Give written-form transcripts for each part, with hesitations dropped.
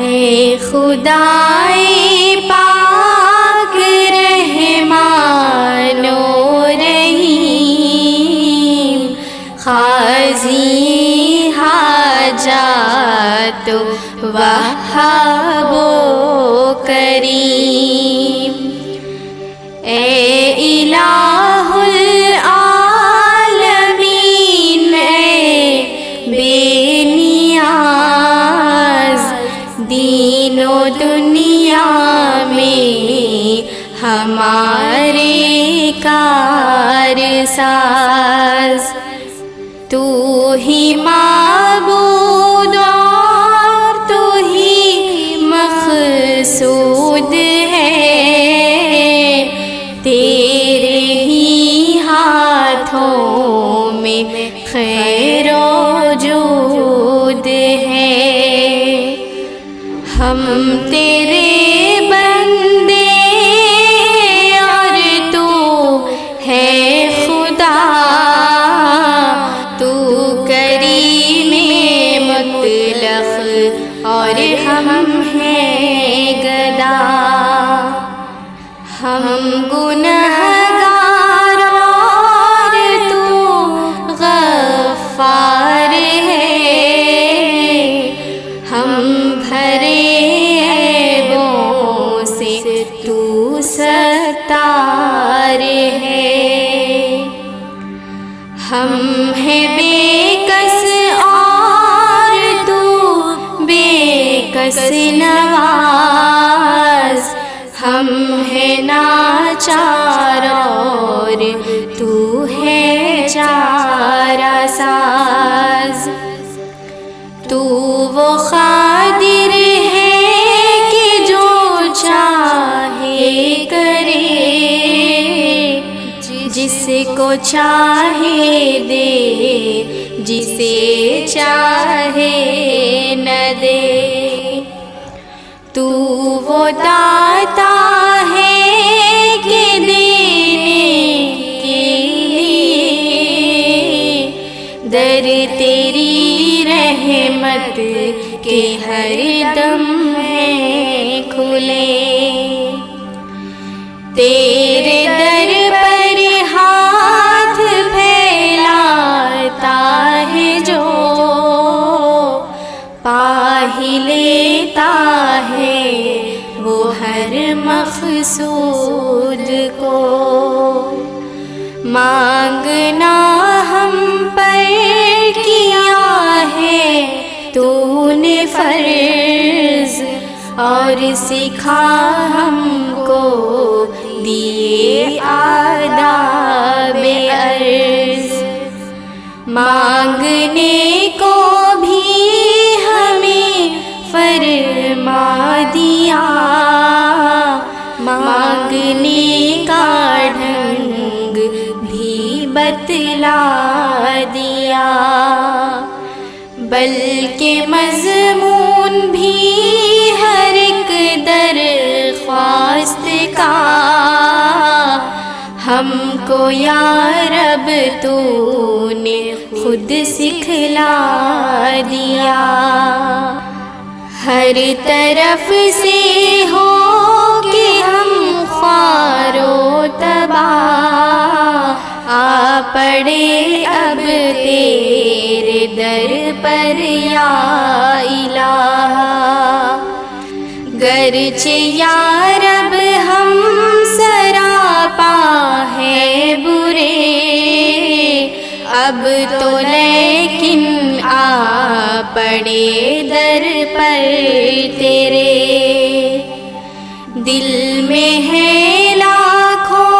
اے خدائے پاک رحمان و رحیم، قاضی حاجات وہاب و کریم، اے الہ العالمین، اے بے نیاز، دین و دنیا میں ہمارے کارساز، تو ہی معبود اور تو ہی مقصود ہے، تیرے ہی ہاتھوں میں خیر و جود ہے، ہم تیرے بندے اور تو ہے خدا، تو کریم مطلق اور ہم ہیں گدا، ہم گنہگار اور تو غفار ہے، ہم بھرے عیبوں سے تو ستار ہے، ہم ہیں بے کس اور تو بے کس نواز، ہم ہیں ناچار اور تو ہے چارہ ساز، تو وہ قادر ہے کہ جو چاہے کرے، جس کو چاہے دے، جسے چاہے نہ دے، تو وہ داتا ہے کہ دینے کے لیے در تیری رحمت کے ہر دم ہیں کھلے، تیرے در پر ہاتھ پھیلاتا ہے جو، پا ہی لیتا ہے وہ ہر مقصود کو، مانگنا ہم پر کیا ہے تو نے فرض، اور سکھا ہم کو دیے آداب عرض، مانگنے کو بھی ہمیں فرما دیا، مانگنے کا ڈھنگ بھی بتلا دیا، بلکہ مضمون بھی ہر ایک درخواست کا ہم کو یا رب تو نے خود سکھلا دیا، ہر طرف سے ہو کہ ہم خوار و تباہ، آ پڑے اب تیرے در پر یا الہ، گرچہ یا رب ہم سراپا ہے برے، اب تو لیکن آ پڑے در پر تیرے، دل میں ہے لاکھوں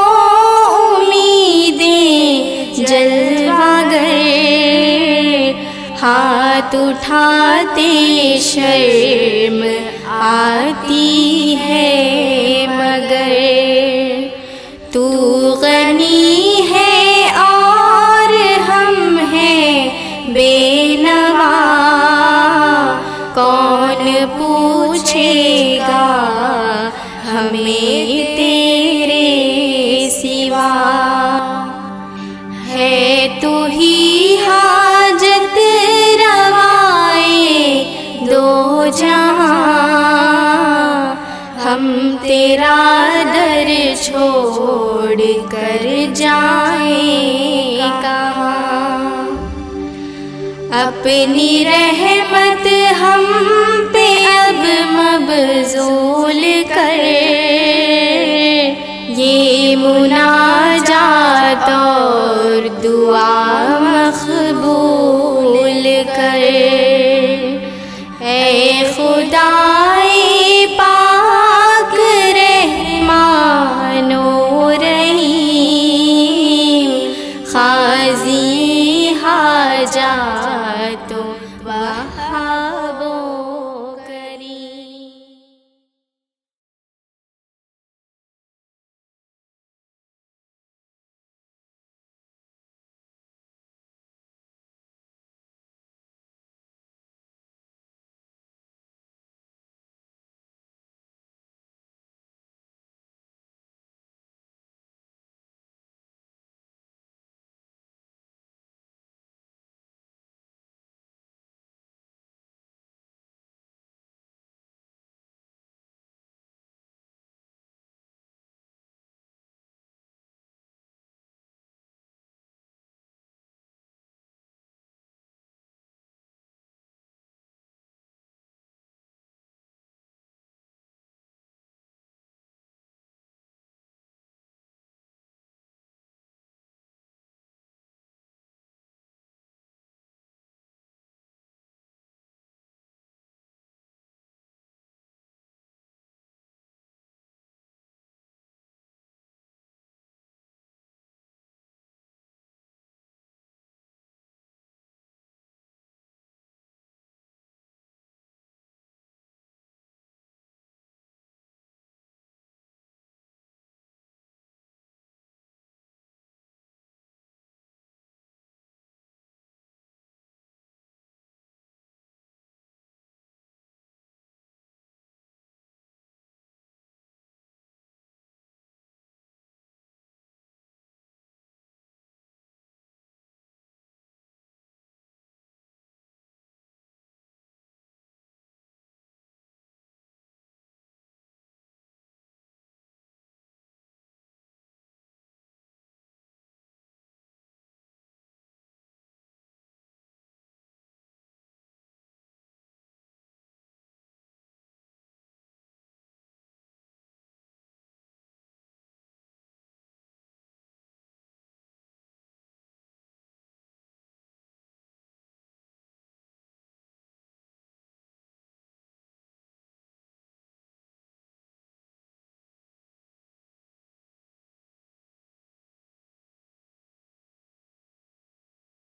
امیدیں جلوہ گر، ہاتھ اٹھاتے شرم آتی ہے مگر، تو غنی ہے اور ہم ہیں بے نوا، کون پوچھے گا ہمیں تیرے سوا، ہے تو ہی حاجت روائے دو جہاں، تیرا در چھوڑ کر جائیں کہاں، اپنی رحمت ہم پہ اب مبذول کر، یہ مناجات اور دعا مقبول کر، اے خدائے پاک رحمان و رحیم، قاضی حاجات و بہار